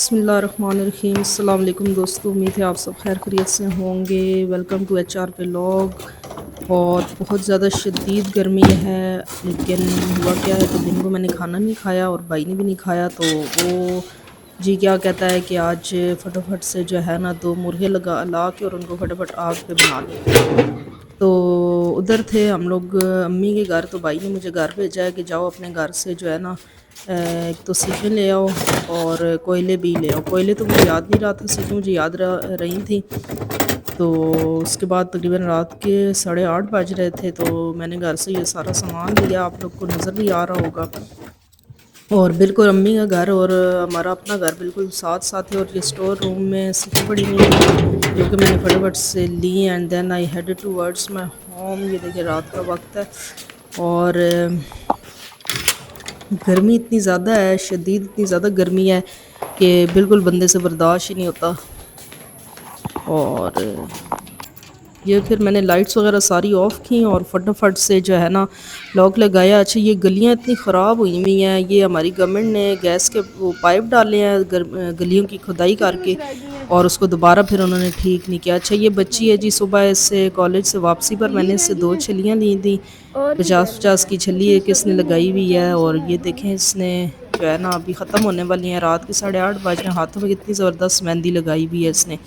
बिस्मिल्लाहिर्रहमानिर्रहीम। अस्सलाम वालेकुम दोस्तों, उम्मीद है आप सब खैर खैरियत से होंगे। वेलकम टू HR पे व्लॉग। और बहुत ज़्यादा शदीद गर्मी है, लेकिन हुआ क्या है कि दिन को मैंने खाना नहीं खाया और भाई ने भी नहीं खाया, तो वो जी क्या कहता है कि आज फटाफट से जो है ना 2 मुर्गे लगा ला के और उनको फटाफट आग पे बना लेते हैं। तो उधर थे हम लोग अम्मी के घर, तो भाई ने मुझे घर भेजा है कि जाओ अपने घर से जो है ना एक तो सीखें ले आओ और कोयले भी ले आओ। कोयले तो मुझे याद नहीं रहा था, सीखें मुझे याद रही थी। तो उसके बाद तकरीबन रात के 8:30 बज रहे थे, तो मैंने घर से ये सारा सामान लिया, आप लोग को नज़र भी आ रहा होगा। और बिल्कुल अम्मी का घर और हमारा अपना घर बिल्कुल साथ साथ है, और ये स्टोर रूम में सीखें पड़ी हुई हैं जो कि मैंने फटाफट से ली and then I headed towards my home. ये देखिए रात का वक्त है और गर्मी इतनी ज़्यादा है, शदीद इतनी ज़्यादा गर्मी है कि बिल्कुल बंदे से बर्दाश्त ही नहीं होता। और ये फिर मैंने लाइट्स वगैरह सारी ऑफ़ की और फटाफट से जो है ना लॉक लगाया। अच्छा, ये गलियां इतनी ख़राब हुई हुई हैं, ये हमारी गवर्नमेंट ने गैस के वो पाइप डाले हैं गलियों की खुदाई करके, और उसको दोबारा फिर उन्होंने ठीक नहीं किया। अच्छा, ये बच्ची है जी, सुबह इससे कॉलेज से वापसी पर मैंने इससे 2 छलियाँ ली थी। 50-50 की छली एक इसने लगाई हुई है, और ये देखें इसने जो है ना अभी ख़त्म होने वाली हैं। रात के 8:30 बज रहे हैं, हाथों में कितनी ज़बरदस्त मेहंदी लगाई हुई है इसने।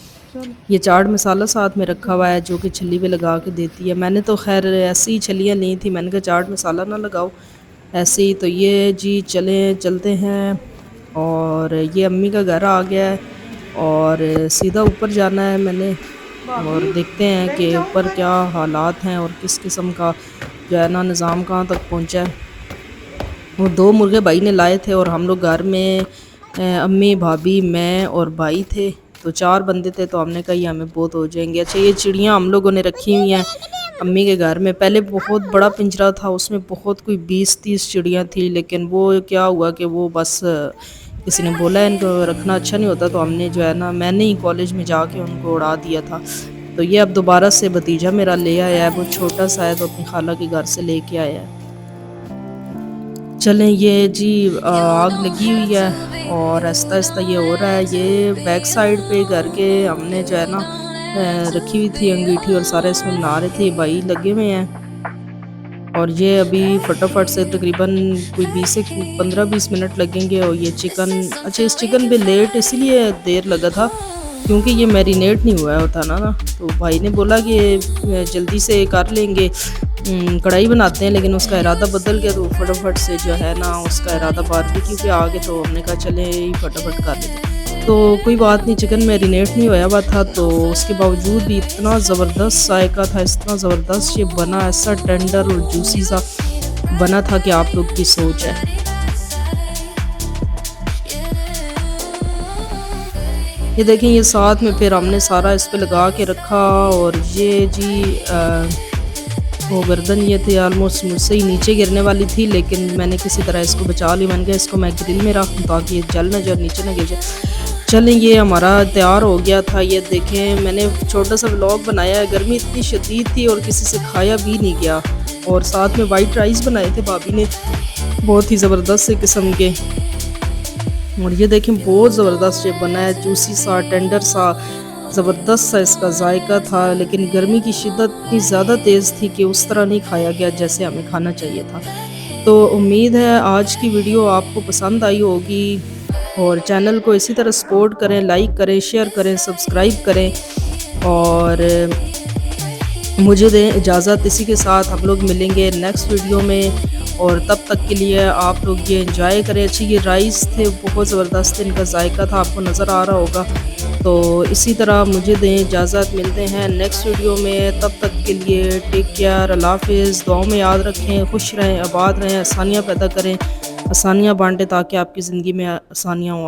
ये चाट मसाला साथ में रखा हुआ है जो कि छली पे लगा के देती है। मैंने तो खैर ऐसी ही छलियाँ ली थी, मैंने कहा चाट मसाला ना लगाओ ऐसे ही। तो ये जी चलते हैं, और ये अम्मी का घर आ गया है और सीधा ऊपर जाना है मैंने, और देखते हैं कि ऊपर क्या हालात हैं और किस किस्म का जो है ना निज़ाम कहाँ तक पहुँचा है। वो 2 मुर्गे भाई ने लाए थे और हम लोग घर में अम्मी, भाभी, मैं और भाई थे, तो 4 बंदे थे, तो हमने कहा ये हमें बहुत हो जाएंगे। अच्छा, ये चिड़ियाँ हम लोगों ने रखी हुई हैं अम्मी के घर में। पहले बहुत बड़ा पिंजरा था, उसमें बहुत कोई 20-30 चिड़ियाँ थी, लेकिन वो क्या हुआ कि वो बस किसी ने बोला इनको रखना अच्छा नहीं होता, तो हमने जो है ना मैंने ही कॉलेज में जाके उनको उड़ा दिया था। तो ये अब दोबारा से भतीजा मेरा ले आया है, वो छोटा सा है, तो अपनी खाला के घर से लेके आया है। चलें, ये जी आग लगी हुई है और आहिस्ता आहिस्ता ये हो रहा है। ये बैक साइड पे घर के हमने जो है ना रखी हुई थी अंगीठी, और सारे इसमें बना रहे थे, भाई लगे हुए हैं। और ये अभी फटाफट से तकरीबन कोई 20 से 15-20 मिनट लगेंगे। और ये चिकन, अच्छा इस चिकन पे लेट इसलिए देर लगा था क्योंकि ये मैरिनेट नहीं हुआ होता ना, तो भाई ने बोला कि जल्दी से कर लेंगे, कढ़ाई बनाते हैं, लेकिन उसका इरादा बदल गया, तो फटाफट से जो है ना उसका इरादा बारबेक्यू पे आ गया, तो हमने कहा चले फटाफट कर लेते। तो कोई बात नहीं, चिकन मैरिनेट नहीं होया हुआ था, तो उसके बावजूद भी इतना ज़बरदस्त जायका था, इतना ज़बरदस्त ये बना, ऐसा टेंडर और जूसी सा बना था कि आप लोग की सोच है। ये देखें, ये साथ में फिर हमने सारा इस पे लगा के रखा, और ये जी वो गर्दन ये थी ऑलमोस्ट मुझसे ही नीचे गिरने वाली थी, लेकिन मैंने किसी तरह इसको बचा ली। मैंने कहा इसको मैं ग्रिल में रख दूँ ताकि ये जल ना जाए, नीचे ना गिर जाए। चलें, ये हमारा तैयार हो गया था। ये देखें, मैंने छोटा सा व्लॉग बनाया है, गर्मी इतनी शदीद थी और किसी से खाया भी नहीं गया। और साथ में वाइट राइस बनाए थे भाभी ने, बहुत ही ज़बरदस्त से किस्म के। और ये देखें बहुत ज़बरदस्त ये बना है, जूसी सा, टेंडर सा, ज़बरदस्त सा इसका जायका था। लेकिन गर्मी की शिद्दत इतनी ज़्यादा तेज़ थी कि उस तरह नहीं खाया गया जैसे हमें खाना चाहिए था। तो उम्मीद है आज की वीडियो आपको पसंद आई होगी, और चैनल को इसी तरह सपोर्ट करें, लाइक करें, शेयर करें, सब्सक्राइब करें, और मुझे दें इजाज़त। इसी के साथ हम लोग मिलेंगे नेक्स्ट वीडियो में, और तब तक के लिए आप लोग ये एंजॉय करें। अच्छी ये राइस थे, बहुत ज़बरदस्त इनका जायका था, आपको नज़र आ रहा होगा। तो इसी तरह मुझे दें इजाज़त, मिलते हैं नेक्स्ट वीडियो में, तब तक के लिए टेक केयर, अल्लाह हाफ़िज़। दुआओं में याद रखें, खुश रहें, आबाद रहें, आसानियाँ पैदा करें, आसानियाँ बांटें ताकि आपकी ज़िंदगी में आसानियाँ हों।